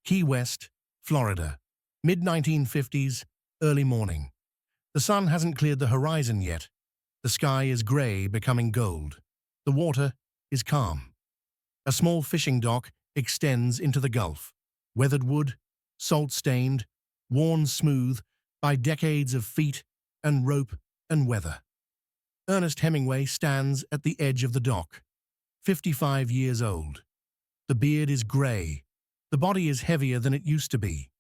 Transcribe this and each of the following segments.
Key West, Florida. Mid-1950s, early morning. The sun hasn't cleared the horizon yet. The sky is gray, becoming gold. The water is calm. A small fishing dock extends into the Gulf. Weathered wood, salt-stained, worn smooth by decades of feet and rope and weather. Ernest Hemingway stands at the edge of the dock, 55 years old. The beard is gray. The body is heavier than it used to be.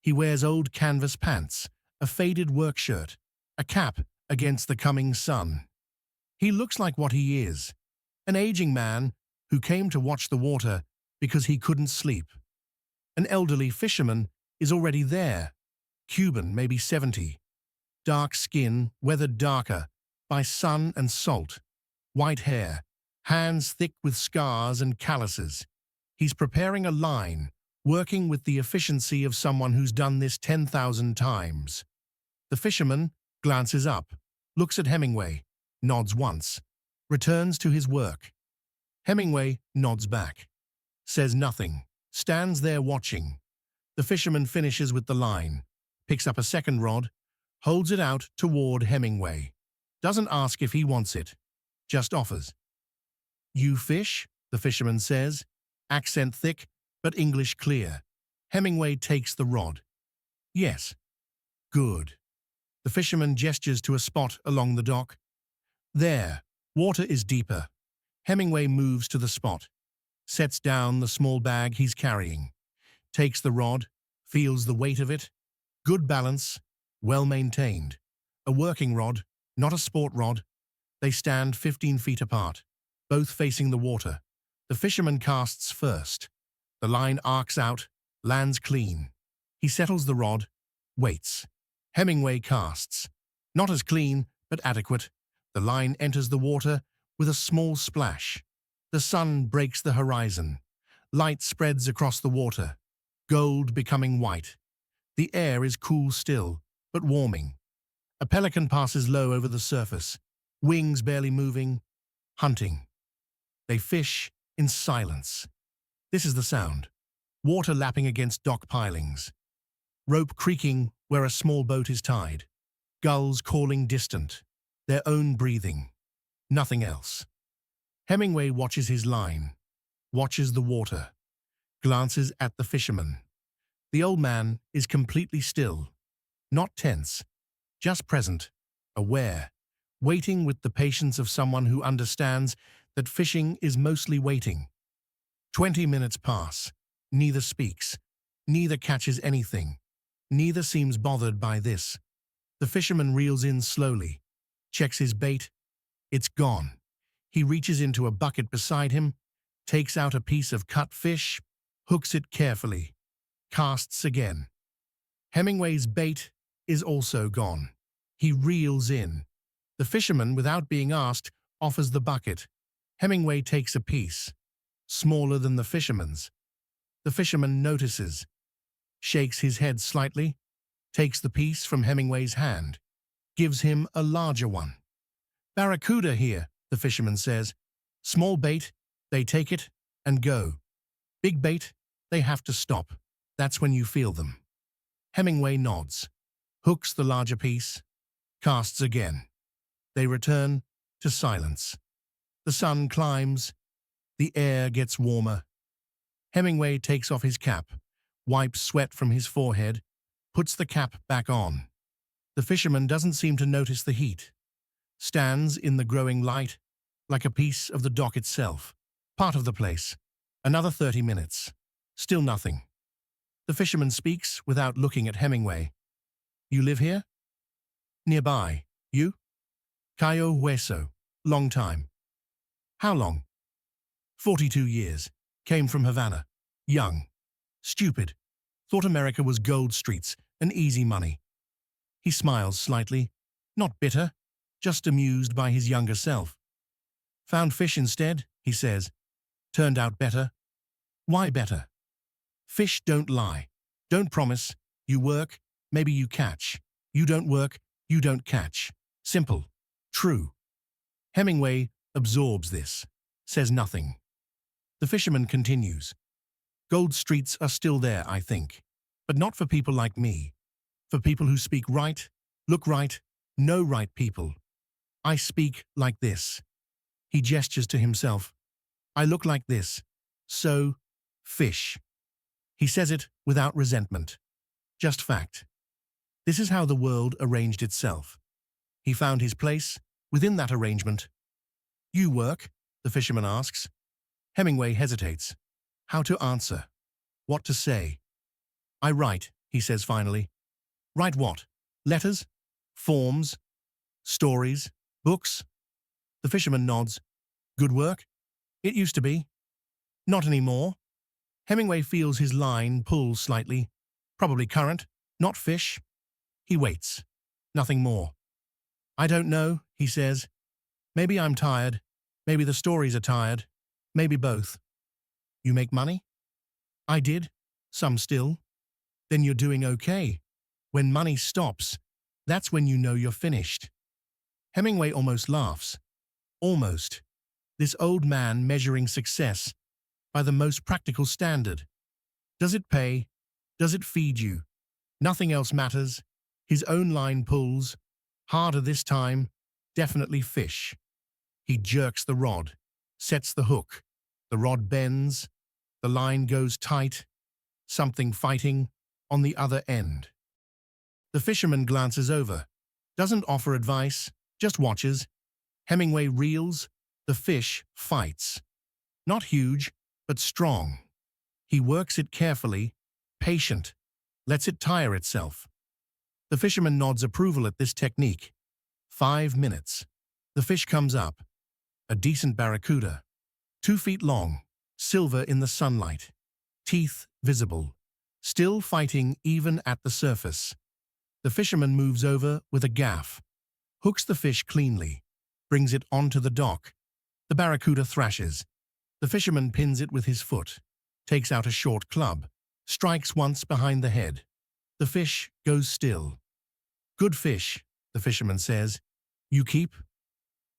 He wears old canvas pants, a faded work shirt, a cap against the coming sun. He looks like what he is, an aging man who came to watch the water because he couldn't sleep. An elderly fisherman is already there, Cuban, maybe 70. Dark skin, weathered darker by sun and salt. White hair, hands thick with scars and calluses. He's preparing a line, working with the efficiency of someone who's done this 10,000 times. The fisherman glances up, looks at Hemingway, nods once, returns to his work. Hemingway nods back, says nothing, stands there watching. The fisherman finishes with the line, picks up a second rod, holds it out toward Hemingway. Doesn't ask if he wants it, just offers. "You fish?" the fisherman says, accent thick but English clear. Hemingway takes the rod. "Yes." "Good." The fisherman gestures to a spot along the dock. There, water is deeper. Hemingway moves to the spot, sets down the small bag he's carrying, takes the rod, feels the weight of it. Good balance, well maintained. A working rod, not a sport rod. They stand 15 feet apart, both facing the water. The fisherman casts first. The line arcs out, lands clean. He settles the rod, waits. Hemingway casts. Not as clean, but adequate. The line enters the water with a small splash. The sun breaks the horizon. Light spreads across the water, gold becoming white. The air is cool still, but warming. A pelican passes low over the surface, wings barely moving, hunting. They fish in silence. This is the sound. Water lapping against dock pilings. Rope creaking where a small boat is tied. Gulls calling distant. Their own breathing. Nothing else. Hemingway watches his line. Watches the water. Glances at the fisherman. The old man is completely still. Not tense. Just present. Aware. Waiting with the patience of someone who understands that fishing is mostly waiting. 20 minutes pass. Neither speaks. Neither catches anything. Neither seems bothered by this. The fisherman reels in slowly. Checks his bait. It's gone. He reaches into a bucket beside him, takes out a piece of cut fish, hooks it carefully, casts again. Hemingway's bait is also gone. He reels in. The fisherman, without being asked, offers the bucket. Hemingway takes a piece, smaller than the fisherman's. The fisherman notices, shakes his head slightly, takes the piece from Hemingway's hand, gives him a larger one. "Barracuda here," the fisherman says. "Small bait, they take it and go. Big bait, they have to stop. That's when you feel them." Hemingway nods, hooks the larger piece, casts again. They return to silence. The sun climbs. The air gets warmer. Hemingway takes off his cap, wipes sweat from his forehead, puts the cap back on. The fisherman doesn't seem to notice the heat. Stands in the growing light, like a piece of the dock itself. Part of the place. Another 30 minutes. Still nothing. The fisherman speaks without looking at Hemingway. "You live here?" "Nearby. You?" "Cayo Hueso. Long time." "How long?" 42 years. Came from Havana. Young. Stupid. Thought America was gold streets and easy money." He smiles slightly. Not bitter, just amused by his younger self. "Found fish instead," he says. "Turned out better." "Why better?" "Fish don't lie. Don't promise. You work, maybe you catch. You don't work, you don't catch. Simple. True." Hemingway absorbs this, says nothing. The fisherman continues. Gold streets are still there, I think. But not for people like me. For people who speak right, look right, know right people. I speak like this. He gestures to himself. I look like this. So, fish. He says it without resentment. Just fact. This is how the world arranged itself. He found his place within that arrangement. You work? The fisherman asks. Hemingway hesitates. How to answer? What to say? I write, he says finally. Write what? Letters? Forms? Stories? Books? The fisherman nods. Good work? It used to be. Not anymore. Hemingway feels his line pull slightly. Probably current, not fish. He waits. Nothing more. I don't know, he says. Maybe I'm tired. Maybe the stories are tired. Maybe both. You make money? I did. Some still. Then you're doing okay. When money stops, that's when you know you're finished. Hemingway almost laughs. Almost. This old man measuring success by the most practical standard. Does it pay? Does it feed you? Nothing else matters. His own line pulls. Harder this time. Definitely fish. He jerks the rod, sets the hook. The rod bends. The line goes tight. Something fighting on the other end. The fisherman glances over. Doesn't offer advice, just watches. Hemingway reels. The fish fights. Not huge, but strong. He works it carefully, patient, lets it tire itself. The fisherman nods approval at this technique. 5 minutes. The fish comes up. A decent barracuda. 2 feet long, silver in the sunlight. Teeth visible. Still fighting even at the surface. The fisherman moves over with a gaff. Hooks the fish cleanly. Brings it onto the dock. The barracuda thrashes. The fisherman pins it with his foot. Takes out a short club. Strikes once behind the head. The fish goes still. Good fish, the fisherman says. You keep?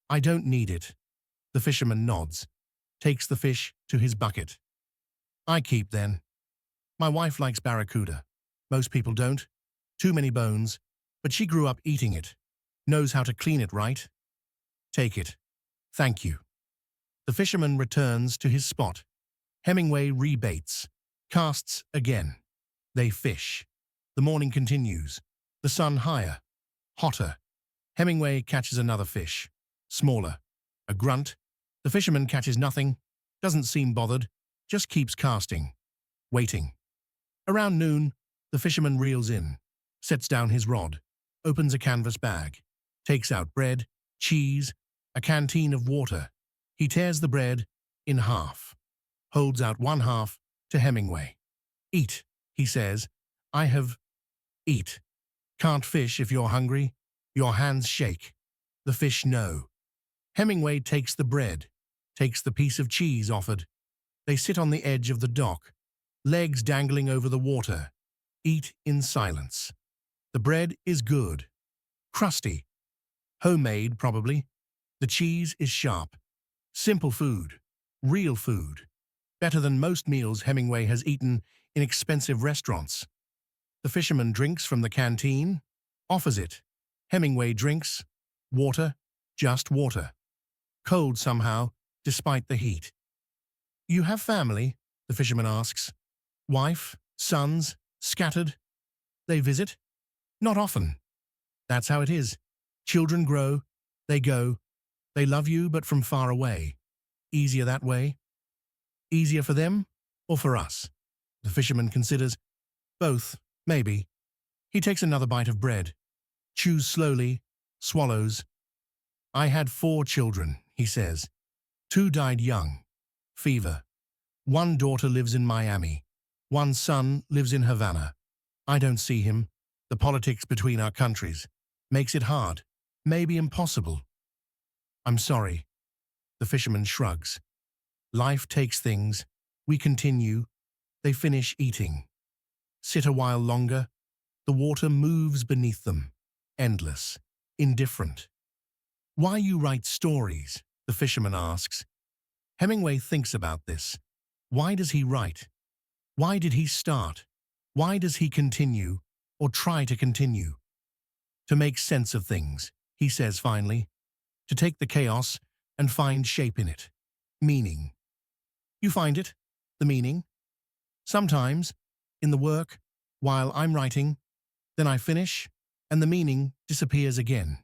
I don't need it. The fisherman nods. Takes the fish to his bucket. I keep then. My wife likes barracuda. Most people don't. Too many bones. But she grew up eating it. Knows how to clean it right. Take it. Thank you. The fisherman returns to his spot. Hemingway rebaits. Casts again. They fish. The morning continues. The sun higher. Hotter. Hemingway catches another fish. Smaller. A grunt. The fisherman catches nothing. Doesn't seem bothered. Just keeps casting. Waiting. Around noon, the fisherman reels in. Sets down his rod. Opens a canvas bag. Takes out bread, cheese, a canteen of water. He tears the bread in half. Holds out one half to Hemingway. Eat, he says. I have... Eat. Can't fish if you're hungry. Your hands shake. The fish know. Hemingway takes the bread. Takes the piece of cheese offered. They sit on the edge of the dock. Legs dangling over the water. Eat in silence. The bread is good. Crusty. Homemade, probably. The cheese is sharp. Simple food. Real food. Better than most meals Hemingway has eaten in expensive restaurants. The fisherman drinks from the canteen. Offers it. Hemingway drinks. Water. Just water. Cold somehow, despite the heat. You have family? The fisherman asks. Wife? Sons? Scattered? They visit? Not often. That's how it is. Children grow. They go. They love you, but from far away. Easier that way? Easier for them or for us? The fisherman considers. Both, maybe. He takes another bite of bread. Chews slowly. Swallows. I had 4 children, he says. 2 died young. Fever. 1 daughter lives in Miami. 1 son lives in Havana. I don't see him. The politics between our countries makes it hard, maybe impossible. I'm sorry. The fisherman shrugs. Life takes things. We continue. They finish eating. Sit a while longer. The water moves beneath them. Endless. Indifferent. Why you write stories? The fisherman asks. Hemingway thinks about this. Why does he write? Why did he start? Why does he continue, or try to continue? To make sense of things, he says finally. To take the chaos and find shape in it. Meaning. You find it? The meaning? Sometimes, in the work, while I'm writing, then I finish, and the meaning disappears again.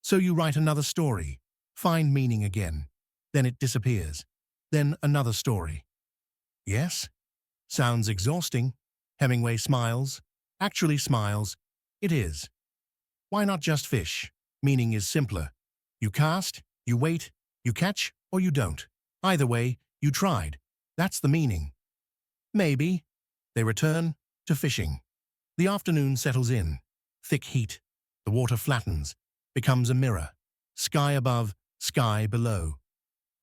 So you write another story, find meaning again, then it disappears, then another story. Yes? Sounds exhausting. Hemingway smiles. Actually smiles. It is. Why not just fish? Meaning is simpler. You cast, you wait, you catch, or you don't. Either way, you tried. That's the meaning. Maybe. They return to fishing. The afternoon settles in. Thick heat. The water flattens, becomes a mirror. Sky above, sky below.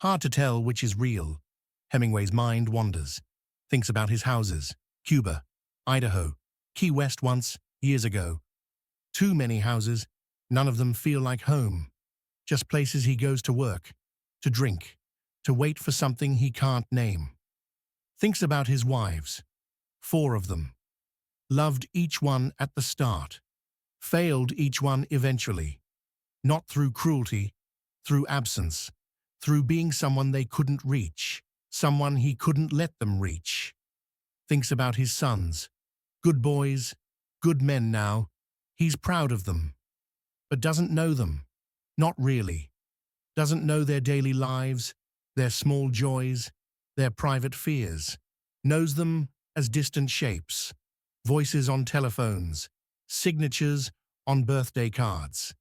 Hard to tell which is real. Hemingway's mind wanders. Thinks about his houses. Cuba, Idaho, Key West once, years ago. Too many houses. None of them feel like home. Just places he goes to work, to drink, to wait for something he can't name. Thinks about his wives. 4 of them. Loved each one at the start. Failed each one eventually. Not through cruelty, through absence, through being someone they couldn't reach, someone he couldn't let them reach. Thinks about his sons. Good boys, good men now. He's proud of them. But doesn't know them. Not really. Doesn't know their daily lives, their small joys, their private fears. Knows them as distant shapes. Voices on telephones. Signatures on birthday cards.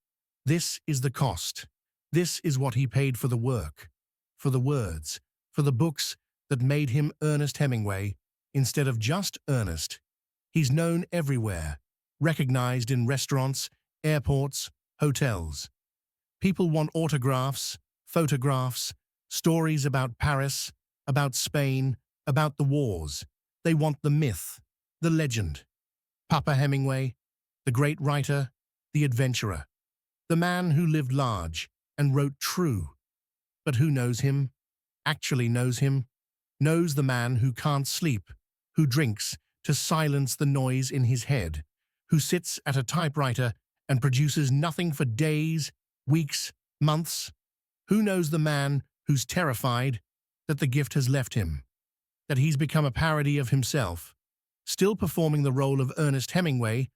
This is the cost. This is what he paid for the work, for the words, for the books that made him Ernest Hemingway instead of just Ernest. He's known everywhere, recognized in restaurants, airports, hotels. People want autographs, photographs, stories about Paris, about Spain, about the wars. They want the myth, the legend. Papa Hemingway, the great writer, the adventurer, the man who lived large and wrote true. But who knows him? Actually knows him? Knows the man who can't sleep, who drinks to silence the noise in his head, who sits at a typewriter and produces nothing for days, weeks, months? Who knows the man who's terrified that the gift has left him, that he's become a parody of himself, still performing the role of Ernest Hemingway,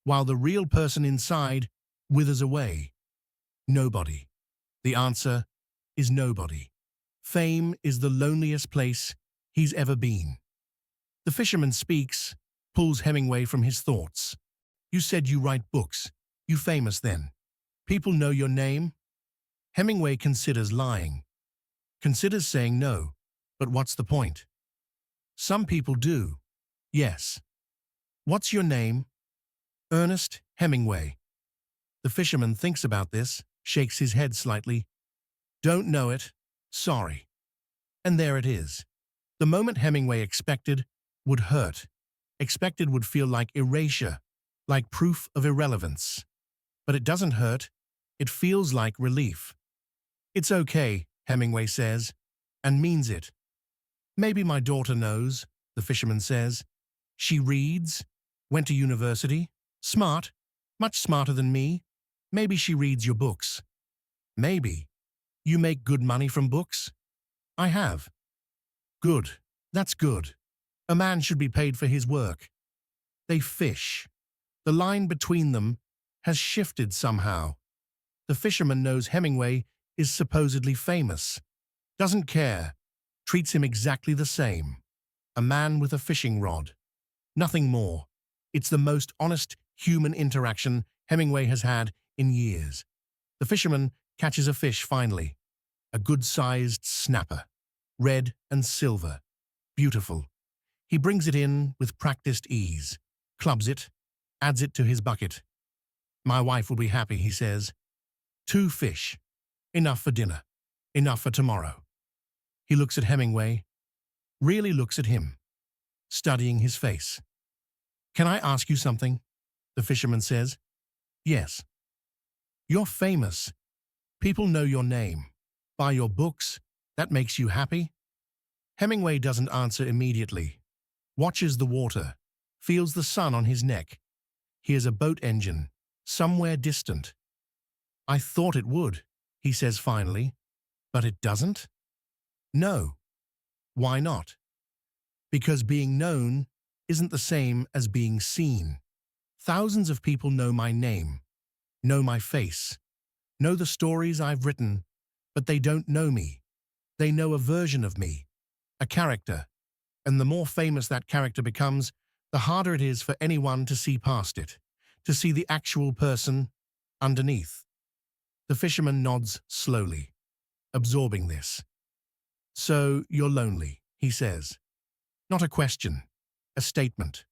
while the real person inside withers away? Nobody. The answer is nobody. Fame is the loneliest place he's ever been. The fisherman speaks, pulls Hemingway from his thoughts. You said you write books. You famous then. People know your name? Hemingway considers lying. Considers saying no. But what's the point? Some people do. Yes. What's your name? Ernest Hemingway. The fisherman thinks about this, shakes his head slightly. Don't know it. Sorry. And there it is. The moment Hemingway expected would hurt. Expected would feel like erasure, like proof of irrelevance. But it doesn't hurt. It feels like relief. It's okay, Hemingway says, and means it. Maybe my daughter knows, the fisherman says. She reads, went to university, smart, much smarter than me. Maybe she reads your books. Maybe. You make good money from books? I have. Good. That's good. A man should be paid for his work. They fish. The line between them has shifted somehow. The fisherman knows Hemingway is supposedly famous. Doesn't care. Treats him exactly the same. A man with a fishing rod. Nothing more. It's the most honest human interaction Hemingway has had in years. The fisherman catches a fish finally. A good-sized snapper. Red and silver. Beautiful. He brings it in with practiced ease. Clubs it. Adds it to his bucket. My wife will be happy, he says. 2 fish. Enough for dinner. Enough for tomorrow. He looks at Hemingway. Really looks at him. Studying his face. Can I ask you something? The fisherman says. Yes. You're famous. People know your name. Buy your books. That makes you happy? Hemingway doesn't answer immediately. watches the water, feels the sun on his neck, hears a boat engine, somewhere distant. I thought it would, he says finally, but it doesn't? No. Why not? Because being known isn't the same as being seen. Thousands of people know my name, know my face, know the stories I've written, but they don't know me. They know a version of me, a character, and the more famous that character becomes, the harder it is for anyone to see past it, to see the actual person underneath. The fisherman nods slowly, absorbing this. So you're lonely, he says. Not a question, a statement.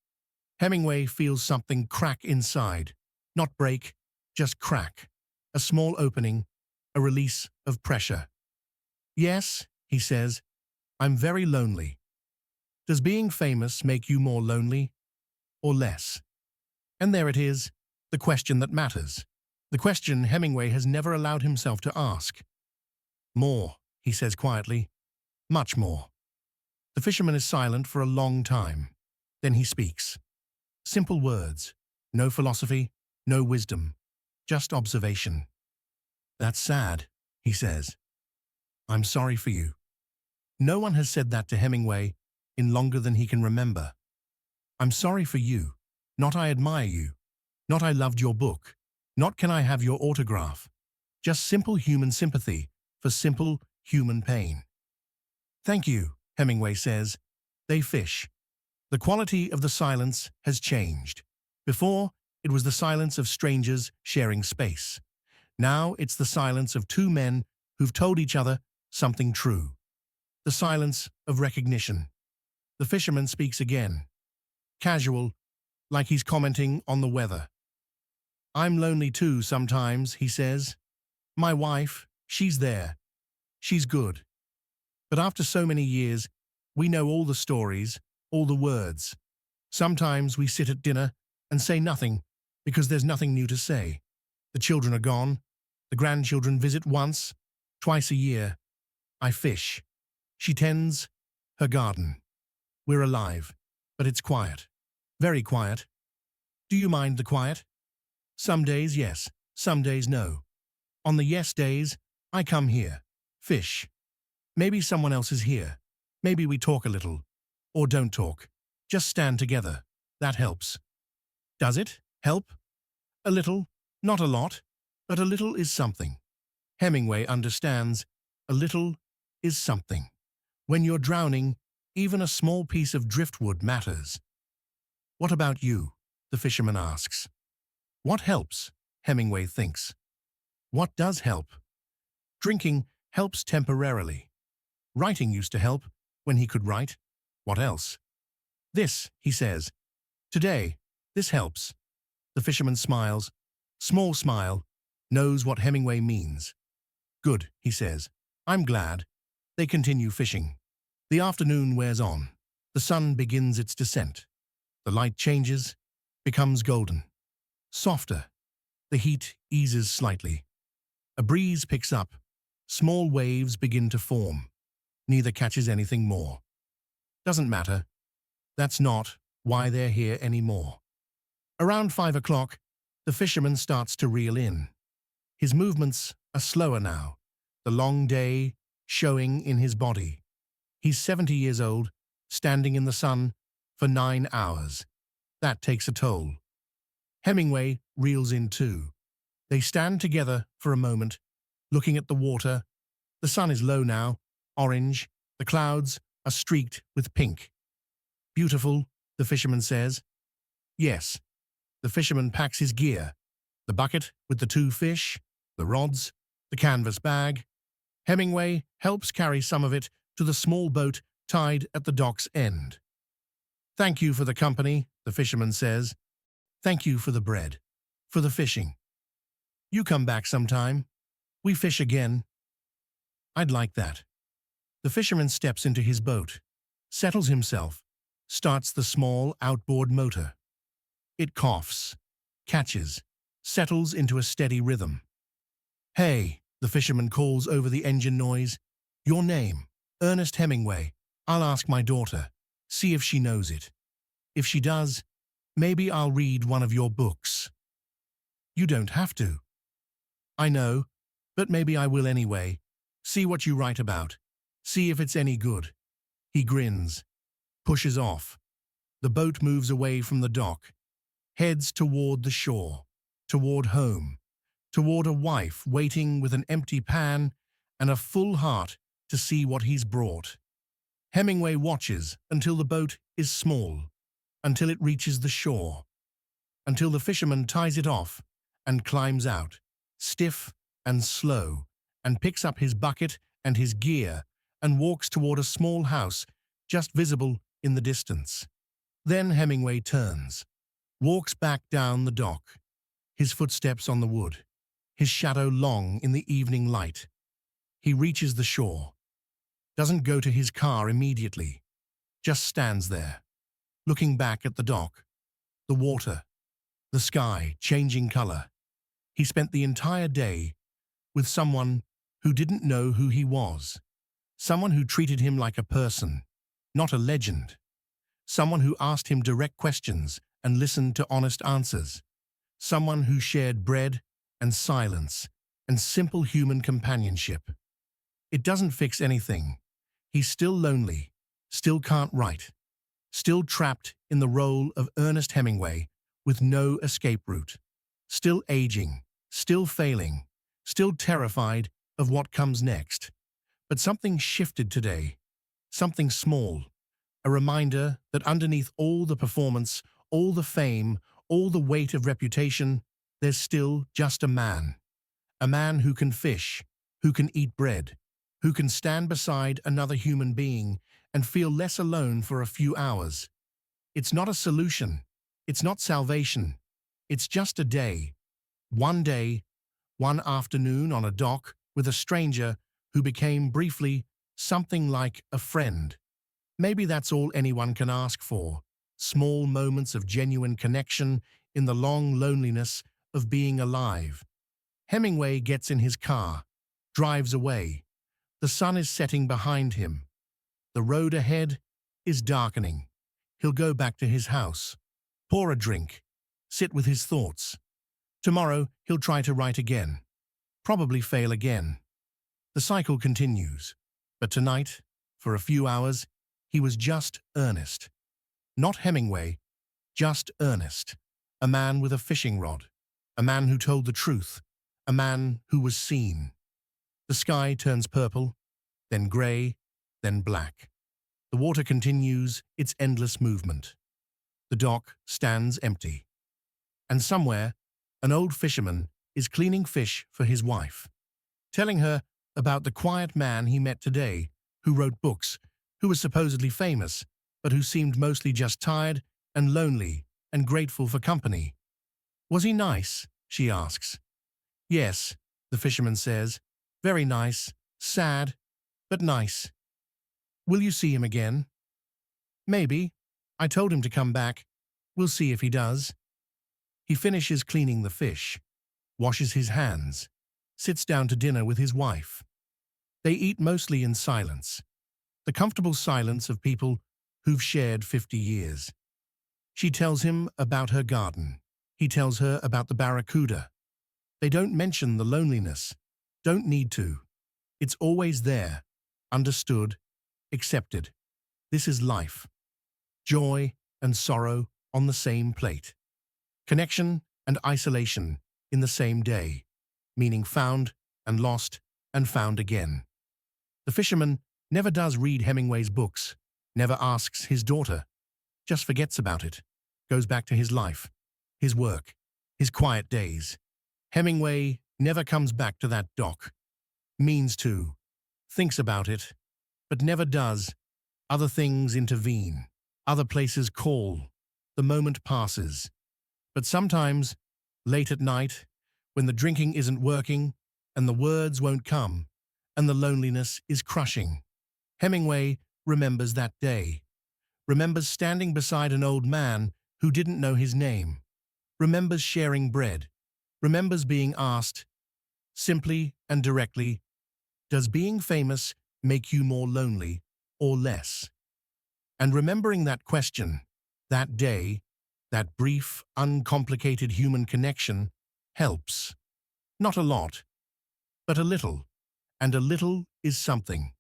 Hemingway feels something crack inside, not break, just crack. A small opening, a release of pressure. Yes, he says, I'm very lonely. Does being famous make you more lonely or less? And there it is, the question that matters. The question Hemingway has never allowed himself to ask. More, he says quietly, much more. The fisherman is silent for a long time. Then he speaks. Simple words, no philosophy, no wisdom, just observation. That's sad, he says. I'm sorry for you. No one has said that to Hemingway in longer than he can remember. I'm sorry for you, not I admire you, not I loved your book, not can I have your autograph. Just simple human sympathy for simple human pain. Thank you, Hemingway says. They fish. The quality of the silence has changed. Before, it was the silence of strangers sharing space. Now it's the silence of two men who've told each other something true. The silence of recognition. The fisherman speaks again. Casual, like he's commenting on the weather. I'm lonely too sometimes, he says. My wife, she's there. She's good. But after so many years, we know all the stories, all the words. Sometimes we sit at dinner and say nothing because there's nothing new to say. The children are gone. The grandchildren visit once, twice a year. I fish. She tends her garden. We're alive, but it's quiet. Very quiet. Do you mind the quiet? Some days, yes. Some days, no. On the yes days, I come here. Fish. Maybe someone else is here. Maybe we talk a little. Or don't talk. Just stand together. That helps. Does it help? A little. Not a lot. But a little is something. Hemingway understands. A little is something. When you're drowning, even a small piece of driftwood matters. What about you? The fisherman asks. What helps? Hemingway thinks. What does help? Drinking helps temporarily. Writing used to help when he could write. What else? This, he says. Today, this helps. The fisherman smiles. Small smile. Knows what Hemingway means. Good, he says. I'm glad. They continue fishing. The afternoon wears on. The sun begins its descent. The light changes, becomes golden. Softer. The heat eases slightly. A breeze picks up. Small waves begin to form. Neither catches anything more. Doesn't matter. That's not why they're here anymore. Around 5 o'clock, the fisherman starts to reel in. His movements are slower now, the long day showing in his body. He's 70 years old, standing in the sun for 9 hours. That takes a toll. Hemingway reels in too. They stand together for a moment, looking at the water. The sun is low now, orange. The clouds are streaked with pink. Beautiful, the fisherman says. Yes. The fisherman packs his gear. The bucket with the 2 fish, the rods, the canvas bag. Hemingway helps carry some of it to the small boat tied at the dock's end. Thank you for the company, the fisherman says. Thank you for the bread, for the fishing. You come back sometime. We fish again. I'd like that. The fisherman steps into his boat, settles himself, starts the small outboard motor. It coughs, catches, settles into a steady rhythm. Hey, the fisherman calls over the engine noise. Your name, Ernest Hemingway. I'll ask my daughter. See if she knows it. If she does, maybe I'll read one of your books. You don't have to. I know, but maybe I will anyway. See what you write about. See if it's any good. He grins, pushes off. The boat moves away from the dock, heads toward the shore, toward home, toward a wife waiting with an empty pan and a full heart to see what he's brought. Hemingway watches until the boat is small, until it reaches the shore, until the fisherman ties it off and climbs out, stiff and slow, and picks up his bucket and his gear and walks toward a small house just visible in the distance. Then Hemingway turns, walks back down the dock, his footsteps on the wood, his shadow long in the evening light. He reaches the shore, doesn't go to his car immediately, just stands there, looking back at the dock, the water, the sky changing color. He spent the entire day with someone who didn't know who he was, someone who treated him like a person, not a legend, someone who asked him direct questions and listened to honest answers, someone who shared bread and silence and simple human companionship. It doesn't fix anything. He's still lonely, still can't write, still trapped in the role of Ernest Hemingway with no escape route, still aging, still failing, still terrified of what comes next. But something shifted today, something small, a reminder that underneath all the performance, all the fame, all the weight of reputation, there's still just a man who can fish, who can eat bread, who can stand beside another human being and feel less alone for a few hours. It's not a solution. It's not salvation. It's just a day, one afternoon on a dock with a stranger who became briefly something like a friend. Maybe that's all anyone can ask for, small moments of genuine connection in the long loneliness of being alive. Hemingway gets in his car, drives away. The sun is setting behind him. The road ahead is darkening. He'll go back to his house, pour a drink, sit with his thoughts. Tomorrow he'll try to write again, probably fail again. The cycle continues, but tonight, for a few hours, he was just Ernest. Not Hemingway, just Ernest, a man with a fishing rod, a man who told the truth, a man who was seen. The sky turns purple, then grey, then black. The water continues its endless movement. The dock stands empty. And somewhere, an old fisherman is cleaning fish for his wife, telling her about the quiet man he met today, who wrote books, who was supposedly famous, but who seemed mostly just tired and lonely and grateful for company. Was he nice? She asks. Yes, the fisherman says. Very nice, sad, but nice. Will you see him again? Maybe. I told him to come back. We'll see if he does. He finishes cleaning the fish, washes his hands, sits down to dinner with his wife. They eat mostly in silence, the comfortable silence of people who've shared 50 years. She tells him about her garden. He tells her about the barracuda. They don't mention the loneliness, don't need to. It's always there, understood, accepted. This is life. Joy and sorrow on the same plate. Connection and isolation in the same day, meaning found and lost and found again. The fisherman never does read Hemingway's books, never asks his daughter, just forgets about it, goes back to his life, his work, his quiet days. Hemingway never comes back to that dock. Means to, thinks about it, but never does. Other things intervene, other places call, the moment passes. But sometimes, late at night, when the drinking isn't working, and the words won't come, and the loneliness is crushing, Hemingway remembers that day, remembers standing beside an old man who didn't know his name, remembers sharing bread, remembers being asked, simply and directly, does being famous make you more lonely or less? And remembering that question, that day, that brief, uncomplicated human connection helps. Not a lot, but a little. And a little is something.